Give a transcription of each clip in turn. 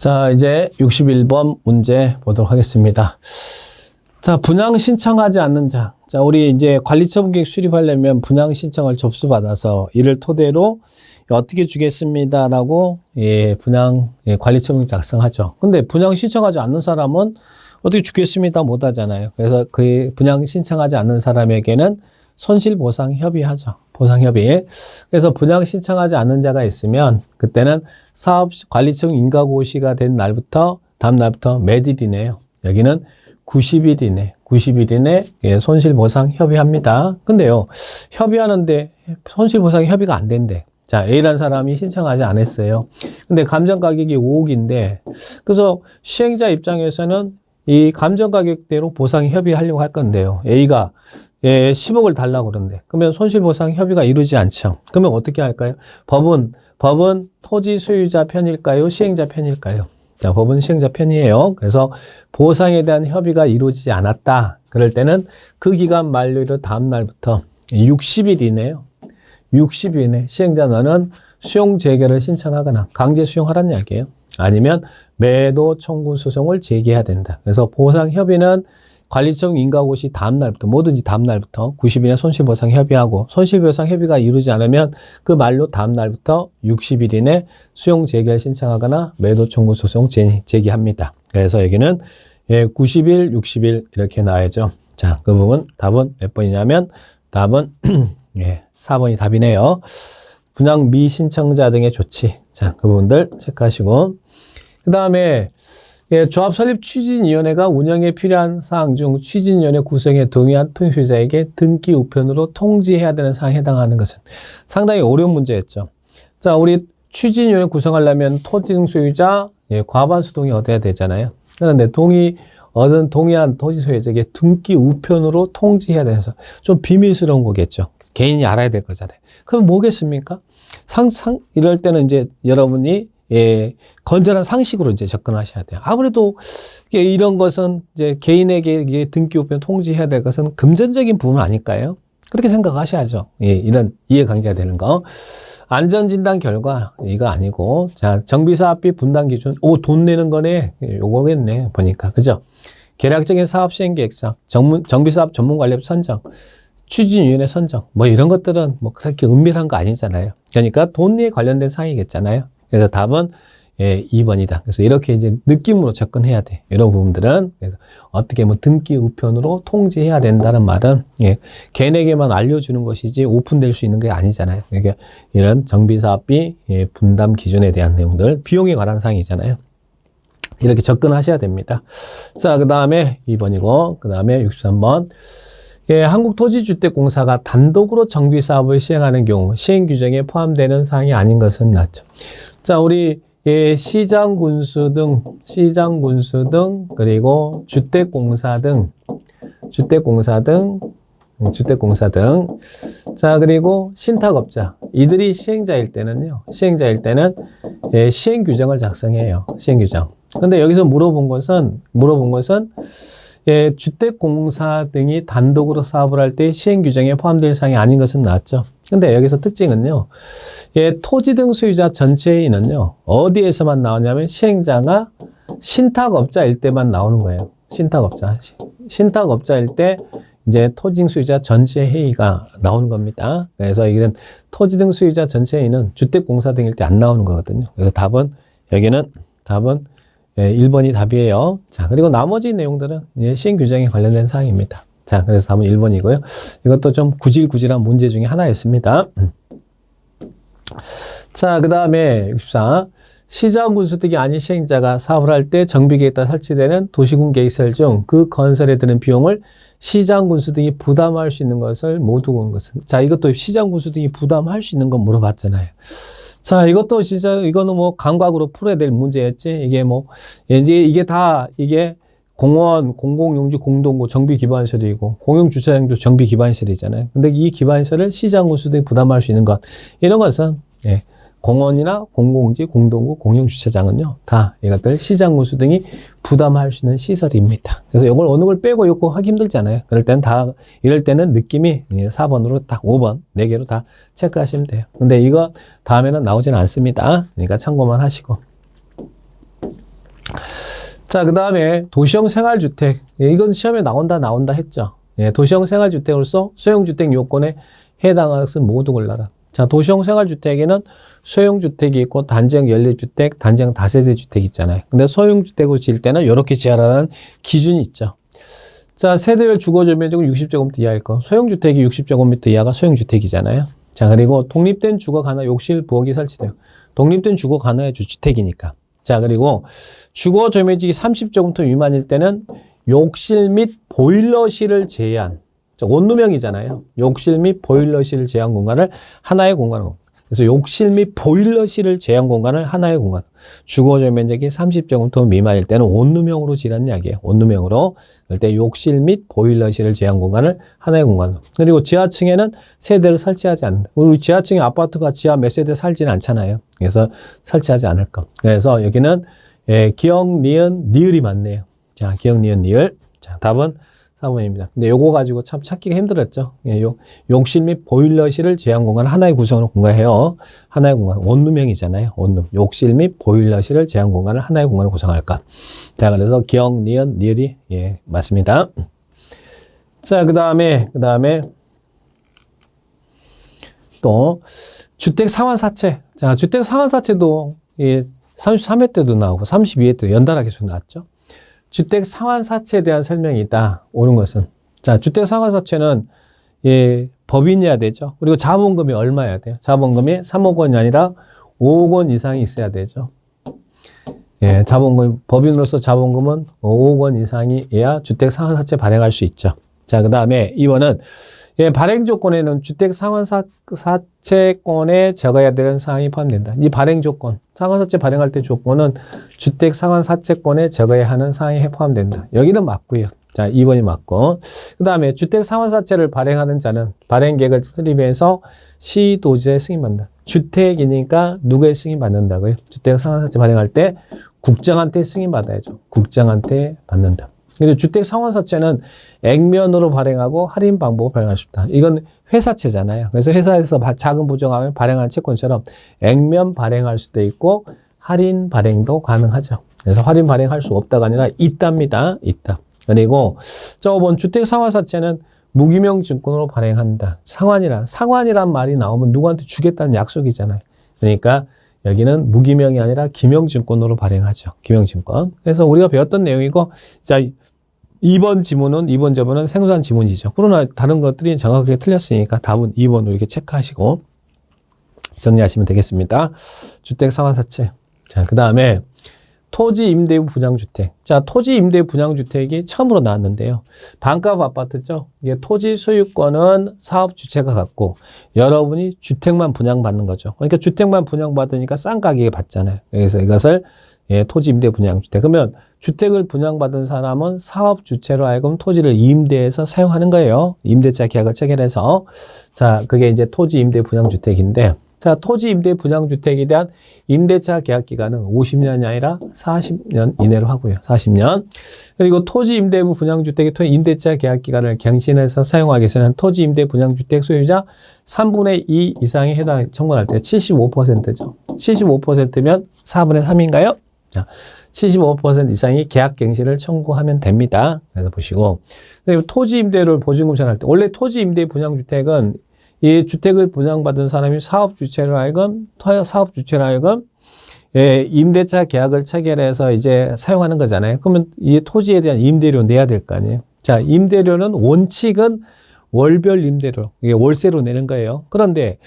자, 이제 61번 문제 보도록 하겠습니다. 자, 분양 신청하지 않는 자. 자, 우리 이제 관리처분계획 수립하려면 분양 신청을 접수받아서 이를 토대로 어떻게 주겠습니다라고 분양 관리처분 작성하죠. 근데 분양 신청하지 않는 사람은 어떻게 주겠습니다 못 하잖아요. 그래서 그 분양 신청하지 않는 사람에게는 손실보상 협의하죠. 보상협의. 그래서 분양 신청하지 않는 자가 있으면 그때는 사업 관리처분 인가고시가 된 날부터 다음 날부터 몇 일이네요. 여기는 90일 이내. 90일 이내 손실보상 협의합니다. 근데요. 협의하는데 손실보상 협의가 안 된대. 자, A라는 사람이 신청하지 않았어요. 근데 감정가격이 5억인데 그래서 시행자 입장에서는 이 감정가격대로 보상 협의하려고 할 건데요. A가 10억을 달라고 그러는데 그러면 손실보상 협의가 이루어지지 않죠. 그러면 어떻게 할까요? 법은 토지 소유자 편일까요? 시행자 편일까요? 자, 법은 시행자 편이에요. 그래서 보상에 대한 협의가 이루어지지 않았다. 그럴 때는 그 기간 만료일 다음 날부터 60일 이내요. 60일 이내 시행자 너는 수용 재개를 신청하거나 강제 수용하라는 이야기예요. 아니면 매도 청구 소송을 제기해야 된다. 그래서 보상 협의는 관리처분 인가고시 다음 날부터 뭐든지 다음 날부터 90일에 손실보상 협의하고 손실보상 협의가 이루어지지 않으면 그 만료 다음 날부터 60일 이내 수용 재개를 신청하거나 매도 청구 소송 제기합니다. 그래서 여기는 90일, 60일 이렇게 나와야죠. 자, 그 부분 답은 몇 번이냐면 답은 4번이 답이네요. 분양 미신청자 등의 조치. 자, 그 부분들 체크하시고 그 다음에 조합 설립 추진위원회가 운영에 필요한 사항 중 추진위원회 구성에 동의한 통지소유자에게 등기 우편으로 통지해야 되는 사항에 해당하는 것은 상당히 어려운 문제였죠. 자, 우리 추진위원회 구성하려면 토지 등 소유자 과반수 동의 얻어야 되잖아요. 그런데 동의한 토지 소유자에게 등기 우편으로 통지해야 돼서 좀 비밀스러운 거겠죠. 개인이 알아야 될 거잖아요. 그럼 뭐겠습니까? 이럴 때는 이제 여러분이 건전한 상식으로 이제 접근하셔야 돼요. 아무래도 이런 것은 이제 개인에게 등기 우편 통지해야 될 것은 금전적인 부분 아닐까요? 그렇게 생각하셔야죠. 이런 이해관계가 되는 거. 안전진단 결과 이거 아니고 자 정비사업비 분담 기준 돈 내는 거네 요거겠네 보니까 그죠? 계략적인 사업 시행 계획상 정비사업 전문관리업 선정 추진위원회 선정 뭐 이런 것들은 뭐 그렇게 은밀한 거 아니잖아요. 그러니까 돈에 관련된 사항이겠잖아요. 그래서 답은 2번이다. 그래서 이렇게 이제 느낌으로 접근해야 돼. 이런 부분들은 그래서 어떻게 뭐 등기 우편으로 통지해야 된다는 말은 개인에게만 알려주는 것이지 오픈될 수 있는 게 아니잖아요. 그러니까 이런 정비사업비 분담 기준에 대한 내용들 비용에 관한 사항이잖아요. 이렇게 접근하셔야 됩니다. 자, 그 다음에 2번이고 그 다음에 63번 한국토지주택공사가 단독으로 정비사업을 시행하는 경우 시행규정에 포함되는 사항이 아닌 것은 낫죠. 자, 우리 시장군수 등 그리고 주택공사 등 자, 그리고 신탁업자 이들이 시행자일 때는 시행규정을 작성해요. 시행규정. 근데 여기서 물어본 것은 주택공사 등이 단독으로 사업을 할 때 시행규정에 포함될 사항이 아닌 것은 나왔죠. 근데 여기서 특징은요. 토지 등 소유자 전체인은요. 어디에서만 나오냐면 시행자가 신탁업자일 때만 나오는 거예요. 신탁업자일 때 이제 토지 등 소유자 전체 회의가 나오는 겁니다. 그래서 이런 토지 등 소유자 전체인은 주택공사 등일 때 안 나오는 거거든요. 그래서 여기는 답은 1번이 답이에요. 자, 그리고 나머지 내용들은 시행규정에 관련된 사항입니다. 자, 그래서 답은 1번이고요. 이것도 좀 구질구질한 문제 중에 하나였습니다. 자, 그 다음에 64. 시장군수 등이 아닌 시행자가 사업을 할 때 정비계획에 따라 설치되는 도시군계획설 중 그 건설에 드는 비용을 시장군수 등이 부담할 수 있는 것을 모두 본 것은. 자, 이것도 시장군수 등이 부담할 수 있는 건 물어봤잖아요. 자, 이것도 이거는 뭐 감각으로 풀어야 될 문제였지. 이게 공원, 공공용지, 공동구, 정비기반시설이고, 공용주차장도 정비기반시설이잖아요. 근데 이 기반시설을 시장군수 등이 부담할 수 있는 것. 이런 것은, 공원이나 공공지, 공동구, 공용주차장은요, 다 이것들 시장군수 등이 부담할 수 있는 시설입니다. 그래서 이걸 어느 걸 빼고 이거 하기 힘들잖아요. 이럴 때는 느낌이 4번으로 딱 5번, 4개로 다 체크하시면 돼요. 근데 이거 다음에는 나오지는 않습니다. 그러니까 참고만 하시고. 자, 그 다음에 도시형 생활주택. 예, 이건 시험에 나온다 했죠. 예, 도시형 생활주택으로서 소형주택 요건에 해당하는 것은 모두 골라라. 자, 도시형 생활주택에는 소형주택이 있고 단지형 연립주택, 단지형 다세대 주택이 있잖아요. 근데 소형주택으로 지을 때는 이렇게 지으라는 기준이 있죠. 자, 세대별 주거조면적은 60제곱미터 이하일 거. 소형주택이 60제곱미터 이하가 소형주택이잖아요. 자, 그리고 독립된 주거 가나 욕실, 부엌이 설치돼요. 독립된 주거 가나의 주택이니까. 자, 그리고 주거 조면적이 30제곱미터 미만일 때는 욕실 및 보일러실을 제외한, 원룸형이잖아요. 욕실 및 보일러실을 제외한 공간을 하나의 공간으로. 그래서 욕실 및 보일러실을 제외한 공간을 하나의 공간. 주거조 면적이 30제곱미터 미만일 때는 원룸형으로 지라는 이야기예요. 원룸형으로. 그럴 때 욕실 및 보일러실을 제외한 공간을 하나의 공간으로. 그리고 지하층에는 세대를 설치하지 않는다. 우리 지하층에 아파트가 지하 몇 세대 살지는 않잖아요. 그래서 설치하지 않을 것. 그래서 여기는 기역, 니은, 니을이 맞네요. 자, 기역, 니은, 니을. 자, 답은 4번입니다. 근데 요거 가지고 참 찾기가 힘들었죠. 예, 욕실 및 보일러실을 제한 공간 하나의 구성으로 공간해요. 하나의 공간. 원룸형이잖아요. 원룸. 욕실 및 보일러실을 제한 공간을 하나의 공간으로 구성할 것. 자, 그래서 기역, 니은, 니을이 예, 맞습니다. 자, 그 다음에 또 주택 상환사채. 자, 주택 상환사채도 예, 33회 때도 나오고 32회 때도 연달아 계속 나왔죠. 주택 상환사채에 대한 설명이 있다. 옳은 것은. 자, 주택 상환사채는 예, 법인이어야 되죠. 그리고 자본금이 얼마여야 돼요? 자본금이 3억 원이 아니라 5억 원 이상이 있어야 되죠. 예, 자본금, 법인으로서 자본금은 5억 원 이상이어야 주택 상환사채 발행할 수 있죠. 자, 그 다음에 2번은 예, 발행 조건에는 주택 상환사채권에 적어야 되는 사항이 포함된다. 이 발행 조건, 상환사채 발행할 때 조건은 주택 상환사채권에 적어야 하는 사항이 포함된다. 여기는 맞고요. 자, 2번이 맞고. 그 다음에 주택 상환사채를 발행하는 자는 발행계획을 수립해서 시도지사에 승인받는다. 주택이니까 누구의 승인받는다고요? 주택 상환사채 발행할 때 국장한테 승인받아야죠. 국장한테 받는다. 그리고 주택 상환사채는 액면으로 발행하고 할인 방법으로 발행할 수 있다. 이건 회사채잖아요. 그래서 회사에서 자금 보정하면 발행한 채권처럼 액면 발행할 수도 있고 할인 발행도 가능하죠. 그래서 할인 발행할 수 없다가 아니라 있답니다. 있다. 그리고 저번 주택 상환사채는 무기명 증권으로 발행한다. 상환이란 말이 나오면 누구한테 주겠다는 약속이잖아요. 그러니까 여기는 무기명이 아니라 기명증권으로 발행하죠. 기명증권. 그래서 우리가 배웠던 내용이고, 자, 2번 지문은, 2번 저번은 생소한 지문이죠. 그러나 다른 것들이 정확하게 틀렸으니까 답은 2번으로 이렇게 체크하시고 정리하시면 되겠습니다. 주택 상환사채. 자, 그 다음에 토지 임대부 분양주택. 자, 토지 임대부 분양주택이 처음으로 나왔는데요. 반값 아파트죠. 이게 토지 소유권은 사업 주체가 갖고 여러분이 주택만 분양받는 거죠. 그러니까 주택만 분양받으니까 싼 가격에 받잖아요. 그래서 이것을 예, 토지 임대 분양주택. 그러면 주택을 분양받은 사람은 사업 주체로 하여금 토지를 임대해서 사용하는 거예요. 임대차 계약을 체결해서. 자, 그게 이제 토지 임대 분양주택인데, 자, 토지 임대 분양주택에 대한 임대차 계약 기간은 50년이 아니라 40년 이내로 하고요. 40년. 그리고 토지 임대부 분양주택의 임대차 계약 기간을 갱신해서 사용하기 위해서는 토지 임대 분양주택 소유자 3분의 2 이상에 해당 청구할 때 75%죠. 75%면 4분의 3인가요? 자, 75% 이상이 계약 갱신을 청구하면 됩니다. 그래서 보시고. 그리고 토지 임대료를 보증금 전할 때, 원래 토지 임대 분양주택은 이 주택을 분양받은 사람이 사업 주체로 하여금 예, 임대차 계약을 체결해서 이제 사용하는 거잖아요. 그러면 이 토지에 대한 임대료 내야 될 거 아니에요. 자, 임대료는 원칙은 월별 임대료, 이게 월세로 내는 거예요. 그런데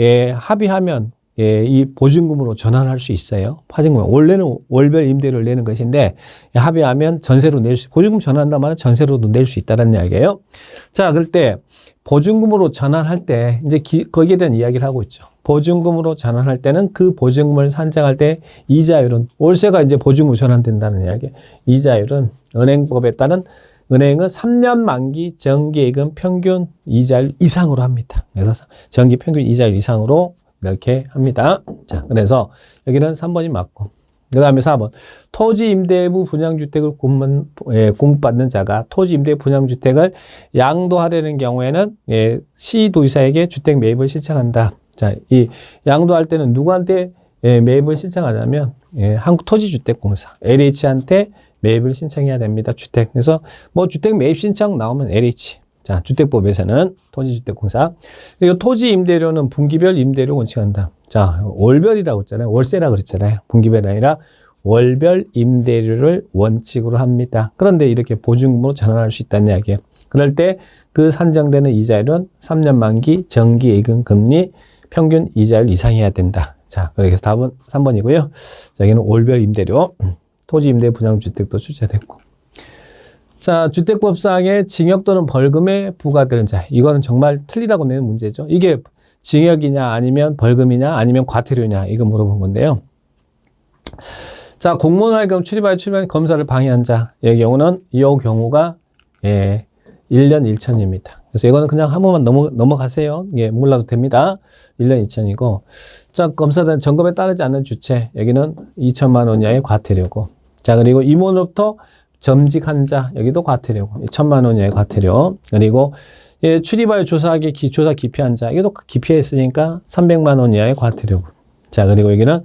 예, 합의하면 예, 이 보증금으로 전환할 수 있어요. 파증금. 원래는 월별 임대료를 내는 것인데 합의하면 전세로 보증금 전환한다면 말은 전세로도 낼 수 있다는 이야기예요. 자, 그럴 때 보증금으로 전환할 때 이제 거기에 대한 이야기를 하고 있죠. 보증금으로 전환할 때는 그 보증금을 산정할 때 이자율은 월세가 이제 보증금으로 전환된다는 이야기. 이자율은 은행법에 따른 은행은 3년 만기 정기예금 평균 이자율 이상으로 합니다. 그래서 정기 평균 이자율 이상으로 이렇게 합니다. 자, 그래서 여기는 3번이 맞고. 그 다음에 4번. 토지 임대부 분양주택을 공급받는 자가 토지 임대 분양주택을 양도하려는 경우에는 예, 시도지사에게 주택 매입을 신청한다. 자, 이 양도할 때는 누구한테 예, 매입을 신청하냐면 예, 한국토지주택공사 LH한테 매입을 신청해야 됩니다. 주택. 그래서 뭐 주택 매입 신청 나오면 LH. 자, 주택법에서는 토지주택공사. 그리고 토지 임대료는 분기별 임대료 원칙한다. 자, 월별이라고 했잖아요. 월세라고 그랬잖아요. 분기별이 아니라 월별 임대료를 원칙으로 합니다. 그런데 이렇게 보증금으로 전환할 수 있다는 이야기예요. 그럴 때 그 산정되는 이자율은 3년 만기 정기 예금 금리 평균 이자율 이상이어야 된다. 자, 그래서 답은 3번이고요. 자, 여기는 월별 임대료, 토지 임대 분양주택도 출제됐고. 자, 주택법상의 징역 또는 벌금에 부과되는 자. 이거는 정말 틀리다고 내는 문제죠. 이게 징역이냐 아니면 벌금이냐 아니면 과태료냐 이거 물어본 건데요. 자, 공무원 활동 출입하여 출입한 검사를 방해한 자. 이 경우는 이 경우가 1년 1천입니다. 그래서 이거는 그냥 한 번만 넘어가세요. 예, 몰라도 됩니다. 1년 2천이고. 자, 검사단 점검에 따르지 않는 주체. 여기는 2천만 원 이하의 과태료고. 자, 그리고 임원으로부터 점직한 자. 여기도 과태료고. 1천만 원 이하의 과태료. 그리고 예, 출입하여 조사하기 조사 기피한 자. 이것도 기피했으니까 300만 원 이하의 과태료고. 자, 그리고 여기는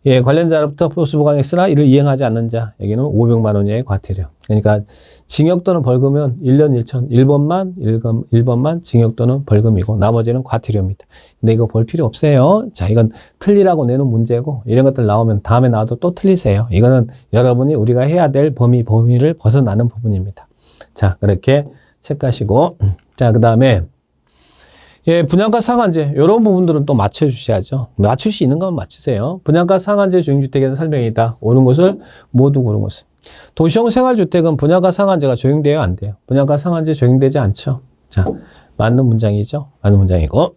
예, 관련자로부터 보수보강했으나 이를 이행하지 않는 자. 여기는 500만 원 이하의 과태료. 그러니까 징역 또는 벌금은 1년 1천, 1번만 징역 또는 벌금이고 나머지는 과태료입니다. 근데 이거 볼 필요 없어요. 자, 이건 틀리라고 내는 문제고 이런 것들 나오면 다음에 나와도 또 틀리세요. 이거는 여러분이 우리가 해야 될 범위를 벗어나는 부분입니다. 자, 그렇게 체크하시고 자, 그 다음에 예, 분양가 상한제 이런 부분들은 또 맞춰주셔야죠. 맞출 수 있는 건 맞추세요. 분양가 상한제 주행주택에는 설명이다. 옳은 것을 모두 고른 것은. 도시형 생활주택은 분양가 상한제가 적용돼요? 안 돼요? 분양가 상한제 적용되지 않죠. 자, 맞는 문장이죠. 맞는 문장이고.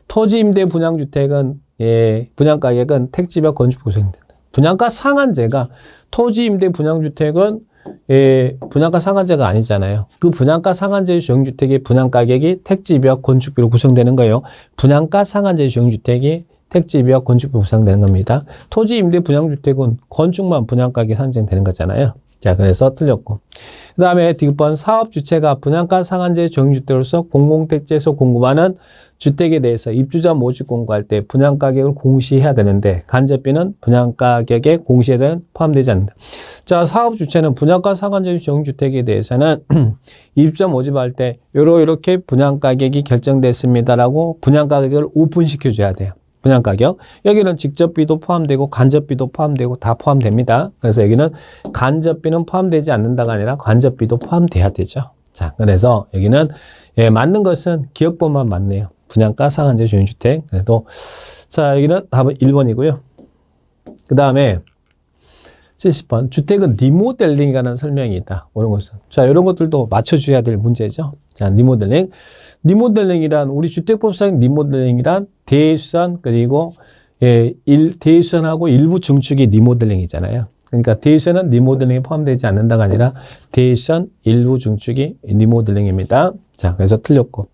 토지임대 분양주택은 예, 분양가격은 택지별 건축 구성된다. 분양가 상한제가 토지임대 분양주택은 예, 분양가 상한제가 아니잖아요. 그 분양가 상한제 주형주택의 분양가격이 택지별 건축비로 구성되는 거예요. 분양가 상한제 주형주택이 택지별 건축비로 구성되는 겁니다. 토지 임대 분양주택은 건축만 분양가격이 산정되는 거잖아요. 자, 그래서 틀렸고. 그 다음에 뒷번 사업 주체가 분양가 상한제 주형주택으로서 공공택지에서 공급하는 주택에 대해서 입주자 모집 공고할 때 분양가격을 공시해야 되는데 간접비는 분양가격에 공시에 포함되지 않는다. 자, 사업 주체는 분양가 상한제 주형주택에 대해서는 입주자 모집할 때 이렇게 분양가격이 결정됐습니다라고 분양가격을 오픈시켜줘야 돼요. 분양가격. 여기는 직접비도 포함되고 간접비도 포함되고 다 포함됩니다. 그래서 여기는 간접비는 포함되지 않는다가 아니라 간접비도 포함돼야 되죠. 자, 그래서 여기는 예, 맞는 것은 기억법만 맞네요. 분양가 상한제 주행주택. 그래도 자, 여기는 답은 1번이고요. 그 다음에 70번. 주택은 리모델링이라는 설명이 있다. 이런 것은. 자, 이런 것들도 맞춰줘야 될 문제죠. 자, 리모델링. 리모델링이란 우리 주택법상 리모델링이란 대수선 그리고 예, 대수선하고 일부 증축이 리모델링이잖아요. 그러니까 대수선은 리모델링에 포함되지 않는다가 아니라 대수선 일부 증축이 리모델링입니다. 자, 그래서 틀렸고.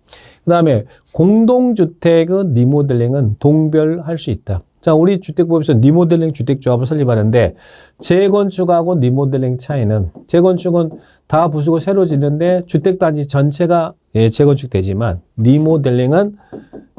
그 다음에 공동주택은 리모델링은 동별할 수 있다. 자, 우리 주택법에서 리모델링 주택조합을 설립하는데 재건축하고 리모델링 차이는 재건축은 다 부수고 새로 짓는데 주택단지 전체가 예, 재건축되지만 리모델링은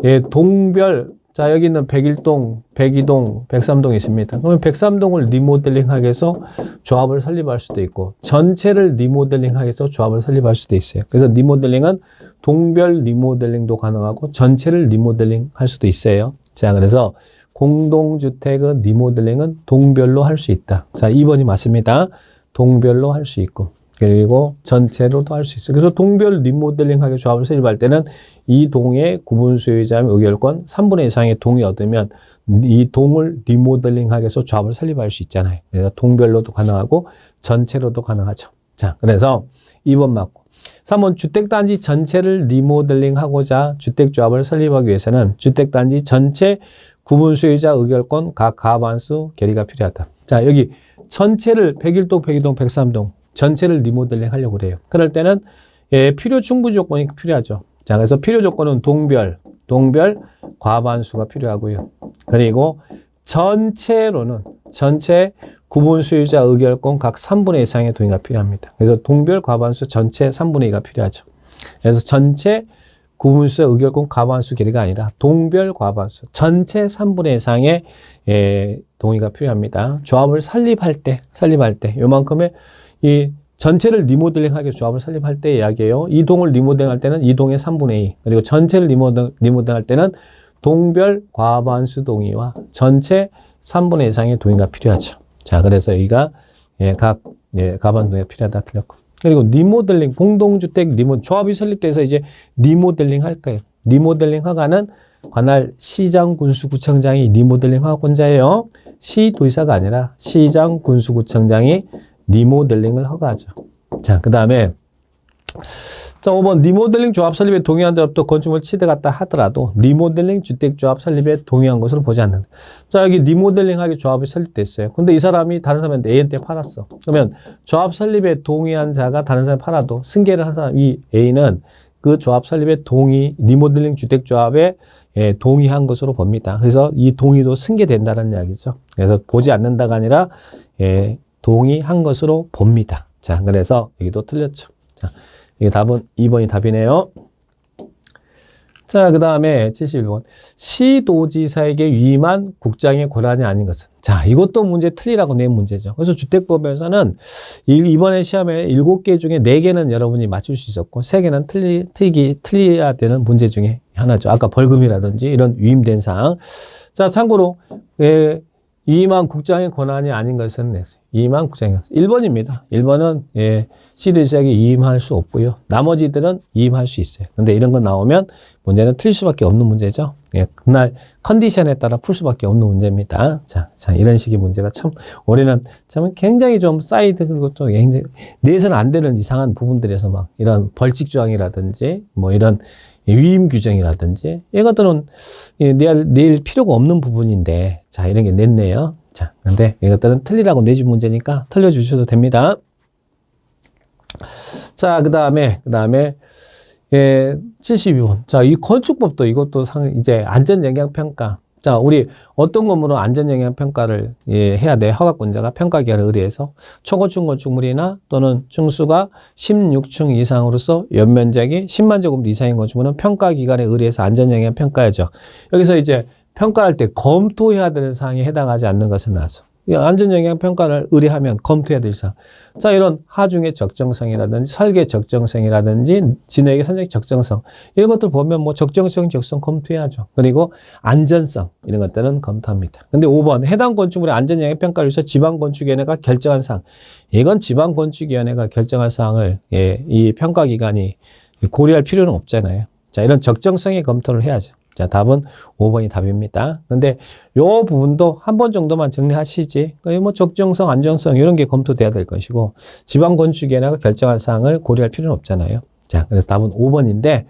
예, 동별 자, 여기 있는 101동, 102동, 103동이 있습니다. 그러면 103동을 리모델링하기 위해서 조합을 설립할 수도 있고 전체를 리모델링하기 위해서 조합을 설립할 수도 있어요. 그래서 리모델링은 동별 리모델링도 가능하고 전체를 리모델링 할 수도 있어요. 자, 그래서 공동주택은 리모델링은 동별로 할 수 있다. 자, 2번이 맞습니다. 동별로 할 수 있고 그리고 전체로도 할 수 있어요. 그래서 동별 리모델링하게 조합을 설립할 때는 이 동의 구분 소유자 및 의결권 3분의 2 이상의 동의 얻으면 이 동을 리모델링하게 해서 조합을 설립할 수 있잖아요. 그래서 동별로도 가능하고 전체로도 가능하죠. 자, 그래서 2번 맞고 3번 주택단지 전체를 리모델링하고자 주택조합을 설립하기 위해서는 주택단지 전체 구분 소유자 의결권 각 과반수 결의가 필요하다. 자, 여기 전체를 101동, 102동, 103동 전체를 리모델링 하려고 그래요. 그럴 때는 예, 필요 충분 조건이 필요하죠. 자, 그래서 필요 조건은 동별 과반수가 필요하고요. 그리고 전체로는 전체 구분 소유자 의결권 각 3분의 2 이상의 동의가 필요합니다. 그래서 동별 과반수 전체 3분의 2가 필요하죠. 그래서 전체 구분수의 의결권 과반수 길이가 아니라 동별 과반수 전체 3분의 2 이상의 동의가 필요합니다. 조합을 설립할 때 요만큼의 이 전체를 리모델링하게 조합을 설립할 때 이야기예요. 이 동을 리모델링할 때는 이 동의 3분의 2 그리고 전체를 리모델링할 때는 동별 과반수 동의와 전체 3분의 2 이상의 동의가 필요하죠. 자, 그래서 여기가 각 과반수 동의가 필요하다 틀렸고. 그리고 리모델링, 공동주택 조합이 설립돼서 이제 리모델링 할 거예요. 리모델링 허가는 관할 시장, 군수, 구청장이 리모델링 허가권자예요. 시도지사가 아니라 시장, 군수, 구청장이 리모델링을 허가하죠. 자, 그 다음에 자, 5번 리모델링 조합 설립에 동의한 자로부터 건축물 취득했다 하더라도 리모델링 주택조합 설립에 동의한 것으로 보지 않는다. 자, 여기 리모델링하게 조합이 설립됐어요. 근데 이 사람이 다른 사람한테 A한테 팔았어. 그러면 조합 설립에 동의한 자가 다른 사람에 팔아도 승계를 한 사람, 이 A는 그 조합 설립에 리모델링 주택조합에 동의한 것으로 봅니다. 그래서 이 동의도 승계된다는 이야기죠. 그래서 보지 않는다가 아니라 동의한 것으로 봅니다. 자, 그래서 여기도 틀렸죠. 자, 이게 답은 2번이 답이네요. 자, 그 다음에 71번. 시도지사에게 위임한 국장의 권한이 아닌 것은. 자, 이것도 문제 틀리라고 낸 문제죠. 그래서 주택법에서는 이번에 시험에 7개 중에 4개는 여러분이 맞출 수 있었고 3개는 틀려야 되는 문제 중에 하나죠. 아까 벌금이라든지 이런 위임된 사항. 자, 참고로 위임한 국장의 권한이 아닌 것은 냈어요. 위임한 국장의 1번입니다. 1번은 시도지사에게 위임할 수 없고요. 나머지들은 위임할 수 있어요. 근데 이런 거 나오면 문제는 틀릴 수밖에 없는 문제죠. 그날 컨디션에 따라 풀 수밖에 없는 문제입니다. 자, 이런 식의 문제가 참 올해는 참 굉장히 좀 사이드 그리고 또 굉장히 내에서는 안 되는 이상한 부분들에서 막 이런 벌칙 조항이라든지 뭐 이런 위임 규정이라든지 이것들은 낼 필요가 없는 부분인데 자 이런 게 냈네요. 자, 근데 이것들은 틀리라고 내준 문제니까 틀려주셔도 됩니다. 자, 그 다음에 72번. 자, 이 건축법도 이것도 이제 안전영향평가. 자, 우리 어떤 건물은 안전영향평가를 해야 돼. 허가권자가 평가기관에 의뢰해서 초고층 건축물이나 또는 층수가 16층 이상으로서 연면적이 10만 제곱미터 이상인 건축물은 평가기관에 의뢰해서 안전영향평가야죠. 여기서 이제 평가할 때 검토해야 되는 사항에 해당하지 않는 것은 나와서 안전영향평가를 의뢰하면 검토해야 될 사항. 자, 이런 하중의 적정성이라든지 설계 적정성이라든지 진액의 선적 적정성 이런 것들 보면 뭐 적정성 검토해야죠. 그리고 안전성 이런 것들은 검토합니다. 근데 5번 해당 건축물의 안전영향평가를 위해서 지방건축위원회가 결정한 사항. 이건 지방건축위원회가 결정할 사항을 이 평가기관이 고려할 필요는 없잖아요. 자, 이런 적정성의 검토를 해야죠. 자, 답은 5번이 답입니다. 근데 요 부분도 한 번 정도만 정리하시지. 뭐 적정성, 안정성 이런 게 검토돼야 될 것이고 지방건축위원회가 결정한 사항을 고려할 필요는 없잖아요. 자, 그래서 답은 5번인데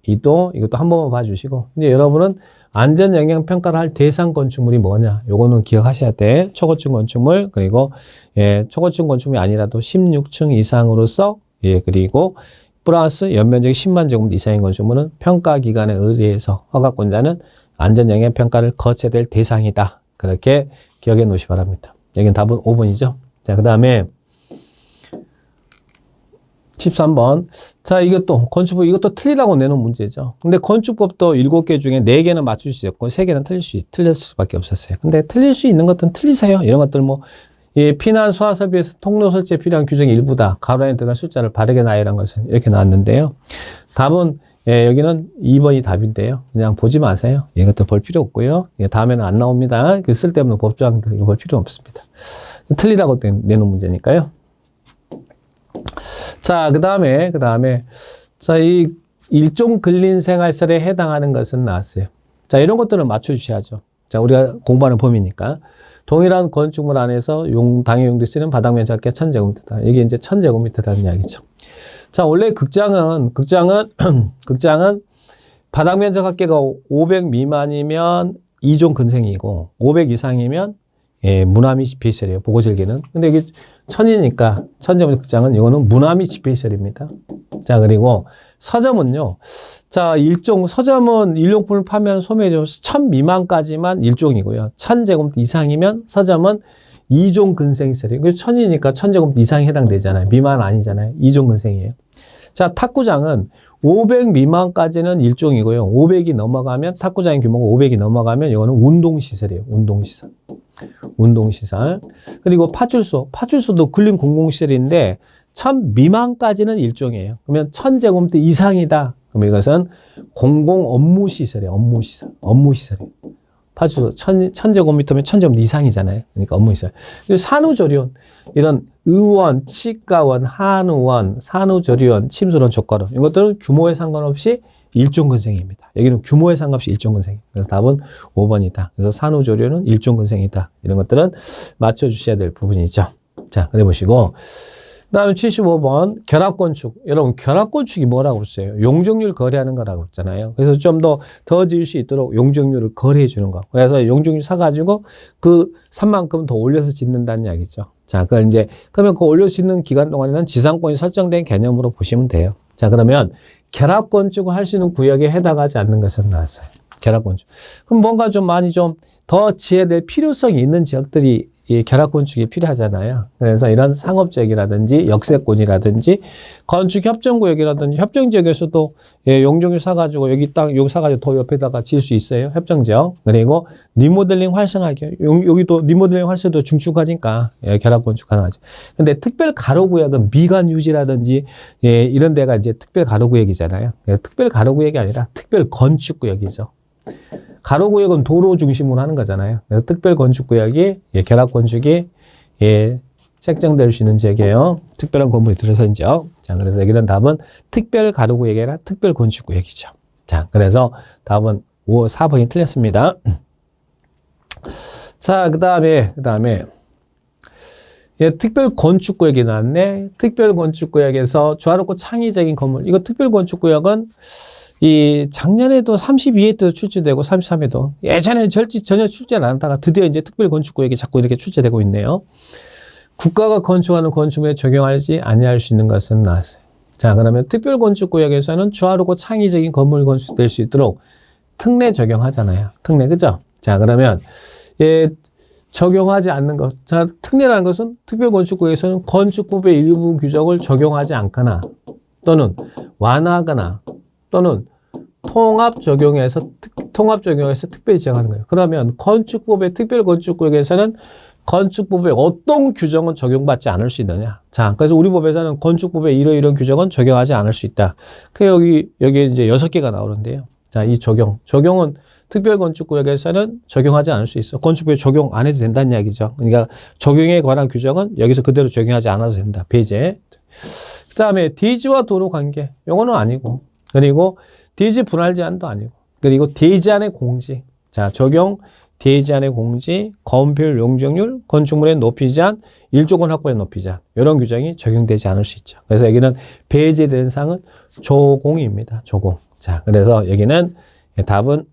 이것도 한 번만 봐주시고 이제 여러분은 안전영향평가를 할 대상 건축물이 뭐냐? 요거는 기억하셔야 돼. 초고층 건축물 그리고 초고층 건축물이 아니라도 16층 이상으로서 그리고 플러스 연면적이 10만 제곱미터 이상인 건축물은 평가기관에 의뢰해서 허가권자는 안전영향평가를 거쳐야 될 대상이다. 그렇게 기억해 놓으시 기 바랍니다. 여기는 답은 5번이죠. 자, 그 다음에 13번. 자, 이것도 건축법 이것도 틀리라고 내놓은 문제죠. 근데 건축법도 7개 중에 4개는 맞출 수 있었고 3개는 틀릴 수밖에 없었어요. 근데 틀릴 수 있는 것들은 틀리세요. 이런 것들 뭐 피난 수화 설비에서 통로 설치에 필요한 규정의 일부다. 가로 안에 들어간 숫자를 바르게 나열한 것은 이렇게 나왔는데요. 답은 여기는 2번이 답인데요. 그냥 보지 마세요. 이것도 볼 필요 없고요. 다음에는 안 나옵니다. 그 쓸데없는 법조항들 이거 볼 필요 없습니다. 틀리라고 내놓은 문제니까요. 자, 그 다음에 자, 이 일종 근린생활설에 해당하는 것은 나왔어요. 자, 이런 것들을 맞춰주셔야죠. 자, 우리가 공부하는 범위니까. 동일한 건축물 안에서 당해 용도에 쓰는 바닥 면적이 1000제곱미터다. 이게 이제 1000제곱미터라는 이야기죠. 자, 원래 극장은 바닥 면적 합계가 500 미만이면 2종 근생이고 500 이상이면 무남이 집회시설이에요. 보고절개는. 근데 이게 1000이니까 1000제곱미터 극장은 이거는 무남이 집회시설입니다. 자, 그리고 서점은요. 자, 서점은 일용품을 판매하는 소매점 1000 미만까지만 1종이고요. 1000제곱미터 이상이면 서점은 2종 근생시설이에요. 그래서 1000이니까 1000제곱미터 이상이 해당되잖아요. 미만 아니잖아요. 2종 근생이에요. 자, 탁구장은 500 미만까지는 일종이고요. 500이 넘어가면, 탁구장의 규모가 500이 넘어가면 이거는 운동시설이에요. 운동시설. 운동시설. 그리고 파출소도 근린 공공시설인데 1000 미만까지는 일종이에요. 그러면 1000제곱미터 이상이다. 그럼 이것은 공공 업무시설이에요. 업무시설이에요. 파출소 1000제곱미터면 1000제곱미터 이상이잖아요. 그러니까 업무시설. 그리고 산후조리원, 이런 의원, 치과원, 한의원, 산후조리원, 침수론, 족가론 이것들은 규모에 상관없이 일종근생입니다. 여기는 규모에 상관없이 일종근생. 그래서 답은 5번이다. 그래서 산후조리원은 일종근생이다. 이런 것들은 맞춰주셔야 될 부분이죠. 자, 그래 보시고. 그 다음에 75번 결합건축. 여러분 결합건축이 뭐라고 했어요? 용적률 거래하는 거라고 했잖아요. 그래서 좀 더 지을 수 있도록 용적률을 거래해 주는 거. 그래서 용적률 사가지고 그 산만큼 더 올려서 짓는다는 이야기죠. 자, 그걸 이제 그러면 그 올려 짓는 기간 동안에는 지상권이 설정된 개념으로 보시면 돼요. 자, 그러면 결합건축을 할 수 있는 구역에 해당하지 않는 것은 나왔어요. 결합건축. 그럼 뭔가 좀 많이 좀 더 지어야 될 필요성이 있는 지역들이 이 결합건축이 필요하잖아요. 그래서 이런 상업지역이라든지 역세권이라든지 건축협정구역이라든지 협정지역에서도 용적률 사가지고 여기 땅 여기 사가지고 더 옆에다가 지을 수 있어요. 협정지역. 그리고 리모델링 활성화하게 여기도 리모델링 활성도 중축하니까 결합건축 가능하죠. 근데 특별 가로구역은 미관 유지라든지 이런 데가 이제 특별 가로구역이잖아요. 특별 가로구역이 아니라 특별 건축구역이죠. 가로구역은 도로 중심으로 하는 거잖아요. 그래서 특별건축구역이 결합건축이 책정될 수 있는 지역이에요. 특별한 건물이 들어선 지역. 자, 그래서 여기는 답은 특별 가로구역이 아니라 특별건축구역이죠. 자, 그래서 답은 4번이 틀렸습니다. 자, 그 다음에 특별건축구역이 나왔네. 특별건축구역에서 조화롭고 창의적인 건물. 이거 특별건축구역은 이 작년에도 32회도 출제되고 33회도 예전에는 전혀 출제를 안 하다가 드디어 이제 특별건축구역이 자꾸 이렇게 출제되고 있네요. 국가가 건축하는 건축물에 적용하지 아니할 수 있는 것은 나왔어요. 자, 그러면 특별건축구역에서는 조화롭고 창의적인 건물 건축될 수 있도록 특례 적용하잖아요. 특례, 그죠? 자, 그러면 적용하지 않는 것. 자, 특례라는 것은 특별건축구역에서는 건축법의 일부 규정을 적용하지 않거나 또는 완화하거나 또는 통합 적용해서 특별히 지정하는 거예요. 그러면 건축법의 특별건축구역에서는 건축법의 어떤 규정은 적용받지 않을 수 있느냐. 자, 그래서 우리 법에서는 건축법의 이런 규정은 적용하지 않을 수 있다. 그 여기 이제 6개가 나오는데요. 자, 이 적용은 특별건축구역에서는 적용하지 않을 수 있어. 건축법에 적용 안 해도 된다는 이야기죠. 그러니까 적용에 관한 규정은 여기서 그대로 적용하지 않아도 된다. 배제. 그 다음에 대지와 도로 관계. 요거는 아니고. 그리고 대지 분할 제한도 아니고. 그리고 대지안의 공지. 자, 적용 대지안의 공지, 건폐율 용적률, 건축물의 높이 제한, 일조권 확보의 높이 제한. 이런 규정이 적용되지 않을 수 있죠. 그래서 여기는 배제된 사항은 조공입니다. 조공. 자, 그래서 여기는 답은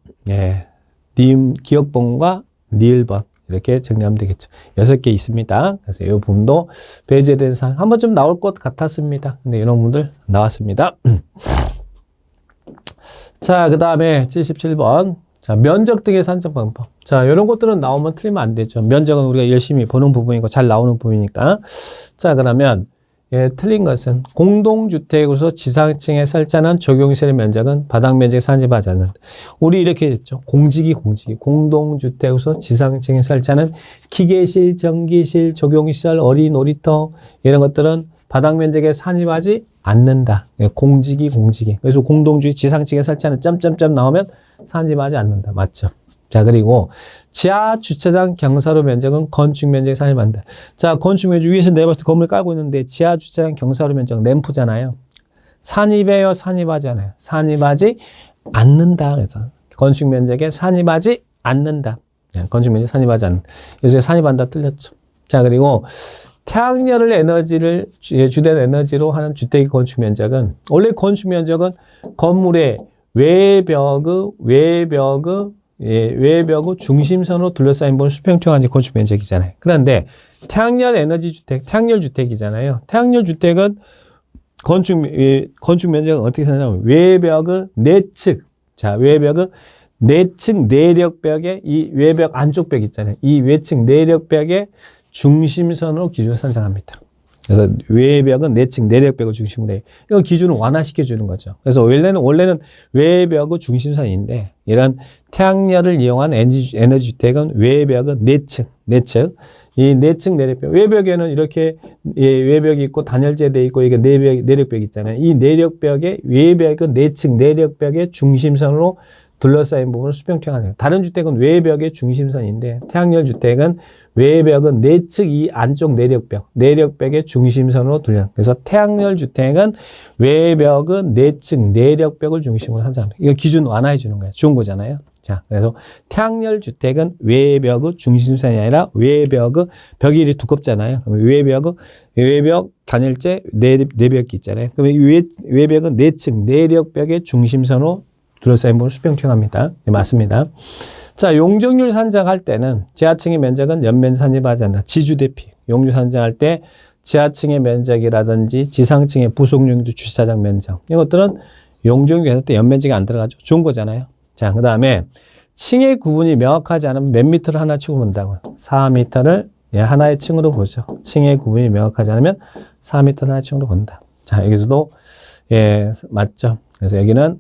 기역번과 니을번 이렇게 정리하면 되겠죠. 6개 있습니다. 그래서 이 부분도 배제된 사항 한 번쯤 나올 것 같았습니다. 근데 이런 부분들 나왔습니다. 자, 그 다음에 77번. 자, 면적 등의 산정 방법. 자, 이런 것들은 나오면 틀리면 안 되죠. 면적은 우리가 열심히 보는 부분이고 잘 나오는 부분이니까. 자, 그러면 틀린 것은 공동주택으로서 지상층에 설치하는 적용시설의 면적은 바닥 면적에 산집하지 않는다. 우리 이렇게 했죠. 공직이. 공동주택으로서 지상층에 설치하는 기계실, 전기실, 적용시설, 어린이 놀이터 이런 것들은 바닥 면적에 산입하지 않는다. 공직이. 그래서 공동주택 지상층에 설치하는 점점점 나오면 산입하지 않는다. 맞죠? 자, 그리고 지하 주차장 경사로 면적은 건축 면적에 산입한다. 자, 건축 면적 위에서 내봤을 때 건물 깔고 있는데 지하 주차장 경사로 면적 램프잖아요. 산입해요, 산입하지 않아요? 산입하지 않는다. 그래서 건축 면적에 산입하지 않는다. 건축 면적에 산입하지 않는다. 요새 산입한다 틀렸죠. 자, 그리고 태양열을 에너지를 주된 에너지로 하는 주택의 건축 면적은 원래 건축 면적은 건물의 외벽의 중심선으로 둘러싸인 본 수평형한 건축 면적이잖아요. 그런데 태양열 에너지 주택, 태양열 주택이잖아요. 태양열 주택은 건축 면적은 어떻게 생각하냐면 외벽의 내측, 자, 외벽의 내측 내력벽의 이 외벽 안쪽 벽 있잖아요. 이 외측 내력벽의 중심선으로 기준을 선정합니다. 그래서 외벽은 내측 내력벽을 중심으로 해요. 이거 기준을 완화시켜 주는 거죠. 그래서 원래는 외벽의 중심선인데 이런 태양열을 이용한 에너지 주택은 외벽은 내측. 이 내측 내력벽. 외벽에는 이렇게 외벽이 있고 단열재돼 있고 이게 내력벽 있잖아요. 이 내력벽의 외벽은 내측 내력벽의 중심선으로 둘러싸인 부분을 수평태양하는. 다른 주택은 외벽의 중심선인데 태양열 주택은 외벽은 내측 이 안쪽 내력벽의 중심선으로 둘러. 그래서 태양열 주택은 외벽은 내측 내력벽을 중심으로 산정합니다. 이거 기준 완화해 주는 거예요. 좋은 거잖아요. 자, 그래서 태양열 주택은 외벽의 중심선이 아니라 외벽의 벽이 두껍잖아요. 그럼 외벽 단열재 내벽이 있잖아요. 그럼 외벽은 내측 내력벽의 중심선으로 둘러싸인 부분을 수평태양합니다. 네, 맞습니다. 자, 용적률 산정할 때는 지하층의 면적은 연면 산입하지 않는다. 지주 대피. 용적 산정할 때 지하층의 면적이라든지 지상층의 부속용도 주차장 면적. 이것들은 용적률 했을 때 연면적이 안 들어가죠. 좋은 거잖아요. 자, 그 다음에 층의 구분이 명확하지 않으면 몇 미터를 하나 층으로 본다고요. 4미터를 하나의 층으로 보죠. 층의 구분이 명확하지 않으면 4미터를 하나의 층으로 본다. 자, 여기서도 맞죠. 그래서 여기는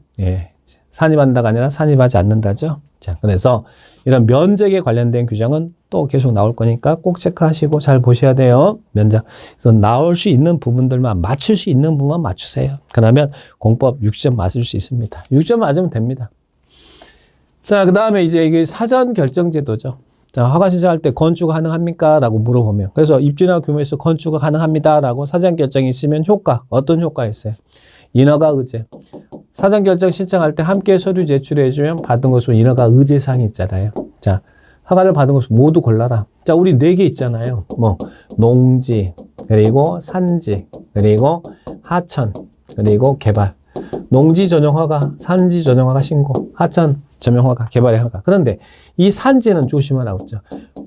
산입한다가 아니라 산입하지 않는다죠. 자, 그래서 이런 면적에 관련된 규정은 또 계속 나올 거니까 꼭 체크하시고 잘 보셔야 돼요. 면적. 그래서 나올 수 있는 부분들만 맞출 수 있는 부분만 맞추세요. 그러면 공법 6점 맞을 수 있습니다. 6점 맞으면 됩니다. 자, 그 다음에 이제 이게 사전 결정 제도죠. 자, 허가 신청할 때 건축 가능합니까? 라고 물어보면. 그래서 입주나 규모에서 건축 가능합니다. 라고 사전 결정이 있으면 어떤 효과 있어요? 인허가 의제. 사전 결정 신청할 때 함께 서류 제출해주면 받은 것으로 인허가 의제사항이 있잖아요. 자, 허가를 받은 것을 모두 골라라. 자, 우리 4개 있잖아요. 농지, 그리고 산지, 그리고 하천, 그리고 개발. 농지 전용 허가, 산지 전용 허가 신고, 하천 전용 허가, 개발의 허가. 그런데 이 산지는 조심하라고 했죠.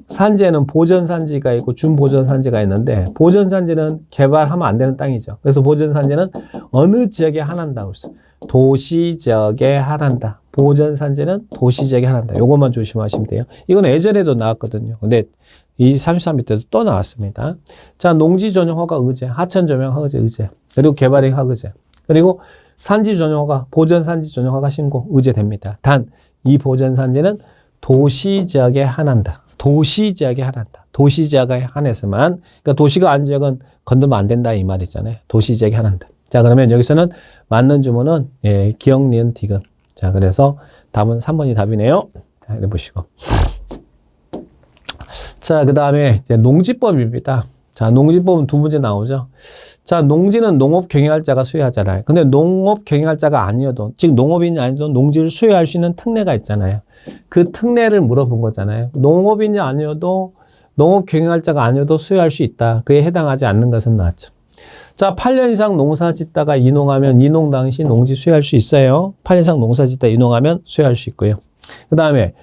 산지에는 보전산지가 있고 준보전산지가 있는데 보전산지는 개발하면 안 되는 땅이죠. 그래서 보전산지는 어느 지역에 한한다고 했어요. 도시지역에 한한다. 보전산지는 도시지역에 한한다. 요것만 조심하시면 돼요. 이건 예전에도 나왔거든요. 근데 이 33일 때도 또 나왔습니다. 자, 농지 전용 허가 의제, 하천 전용 허가 의제, 그리고 개발의 허가 의제, 그리고 산지 전용 허가, 보전산지 전용 허가 신고 의제됩니다. 단 이 보전산지는 도시지역에 한한다. 도시지역에 한한다. 도시지역에 한해서만, 그러니까 도시가 아닌 지역은 건들면 안 된다 이 말이잖아요. 도시지역에 한한다. 자, 그러면 여기서는 맞는 주문은 기역, 니은, 디귿. 자, 그래서 답은 3번이 답이네요. 자, 이래 보시고. 자, 그 다음에 농지법입니다. 자, 농지법은 2문제 나오죠. 자, 농지는 농업 경영할 자가 소유하잖아요. 근데 농업 경영할 자가 아니어도, 즉 농업인이 아니어도 농지를 소유할 수 있는 특례가 있잖아요. 그 특례를 물어본 거잖아요. 농업인이 아니어도 농업 경영할 자가 아니어도 소유할 수 있다. 그에 해당하지 않는 것은 나왔죠. 자, 8년 이상 농사 짓다가 이농하면 이농 당시 농지 소유할 수 있어요. 8년 이상 농사 짓다 이농하면 소유할 수 있고요. 그 다음에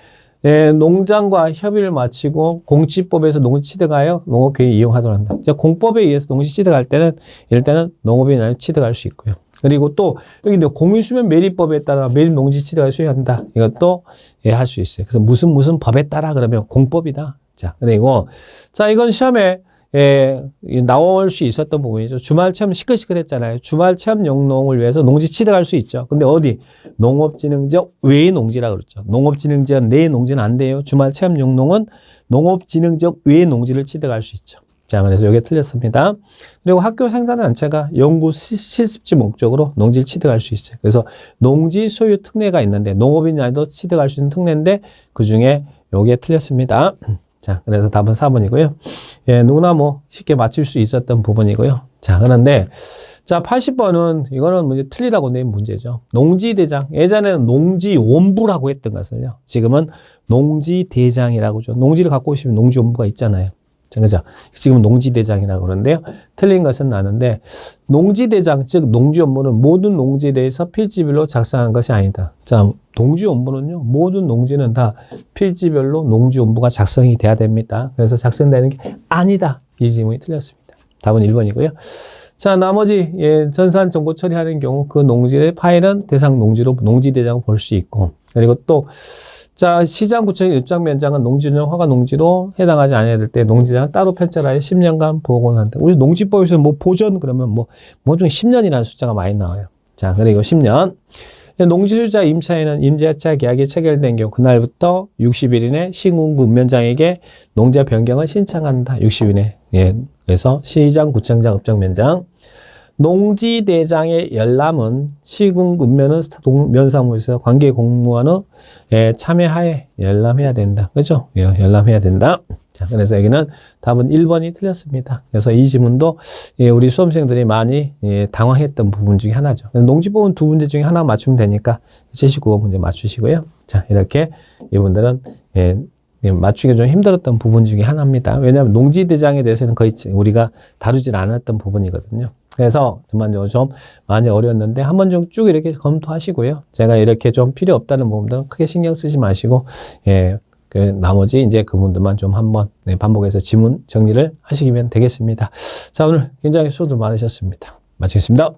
농장과 협의를 마치고 공지법에서 농지 취득하여 농업계획 이용하도록 한다. 공법에 의해서 농지 취득할 때는 이럴 때는 농업인이 아니라 취득할 수 있고요. 그리고 또 여기 공유수면 매립법에 따라 매립 농지 취득을 소유한다. 이것도 할 수 있어요. 그래서 무슨 법에 따라 그러면 공법이다. 자, 그리고 자, 이건 시험에 나올 수 있었던 부분이죠. 주말 체험 시끌시끌했잖아요. 주말 체험 영농을 위해서 농지 취득할 수 있죠. 근데 어디? 농업진흥지역 외의 농지라고 그랬죠. 농업진흥지역 내의 농지는 안 돼요. 주말 체험 영농은 농업진흥지역 외의 농지를 취득할 수 있죠. 자, 그래서 이게 틀렸습니다. 그리고 학교 생산단체가 연구 실습지 목적으로 농지를 취득할 수 있어요. 그래서 농지 소유 특례가 있는데 농업인이 아니도 취득할 수 있는 특례인데 그 중에 요게 틀렸습니다. 자, 그래서 답은 4번이고요. 누구나 쉽게 맞출 수 있었던 부분이고요. 자, 그런데, 자, 80번은, 이거는 틀리라고 낸 문제죠. 농지대장. 예전에는 농지원부라고 했던 것을요. 지금은 농지대장이라고 하죠. 농지를 갖고 오시면 농지원부가 있잖아요. 그죠? 지금은 농지대장이라고 그러는데요. 틀린 것은 나는데, 농지대장, 즉, 농지원부는 모든 농지에 대해서 필지별로 작성한 것이 아니다. 자, 농지원부는요, 모든 농지는 다 필지별로 농지원부가 작성이 돼야 됩니다. 그래서 작성되는 게 아니다. 이 질문이 틀렸습니다. 답은 1번이고요. 자, 나머지, 전산 정보 처리하는 경우 그 농지의 파일은 대상 농지로 농지대장을 볼 수 있고, 그리고 또, 자, 시장구청 입장 면장은 농지운영 허가 농지로 해당하지 않아야 될 때 농지장을 따로 펼쳐라 10년간 보건한다. 우리 농지법에서 뭐 보전 그러면 뭐 중에 10년이라는 숫자가 많이 나와요. 자, 그리고 10년. 농지소유자 임차인은 임대차 계약이 체결된 경우 그날부터 60일 이내 시군구 면장에게 농지 변경을 신청한다. 60일 이내. 예. 그래서 시장, 구청장, 입장 면장. 농지대장의 열람은 시군구 면사무소에서 관계 공무원의 참여하에 열람해야 된다. 그죠? 예, 열람해야 된다. 자, 그래서 여기는 답은 1번이 틀렸습니다. 그래서 이 지문도 우리 수험생들이 많이 당황했던 부분 중에 하나죠. 농지법은 두 문제 중에 하나 맞추면 되니까 79번 문제 맞추시고요. 자, 이렇게 이분들은 맞추기가 좀 힘들었던 부분 중에 하나입니다. 왜냐하면 농지대장에 대해서는 거의 우리가 다루질 않았던 부분이거든요. 그래서 전반적으로 좀 많이 어려웠는데 한번 좀 쭉 이렇게 검토하시고요. 제가 이렇게 좀 필요 없다는 부분들은 크게 신경 쓰지 마시고 나머지 이제 그 부분들만 좀 한번 반복해서 지문 정리를 하시면 되겠습니다. 자, 오늘 굉장히 수고들 많으셨습니다. 마치겠습니다.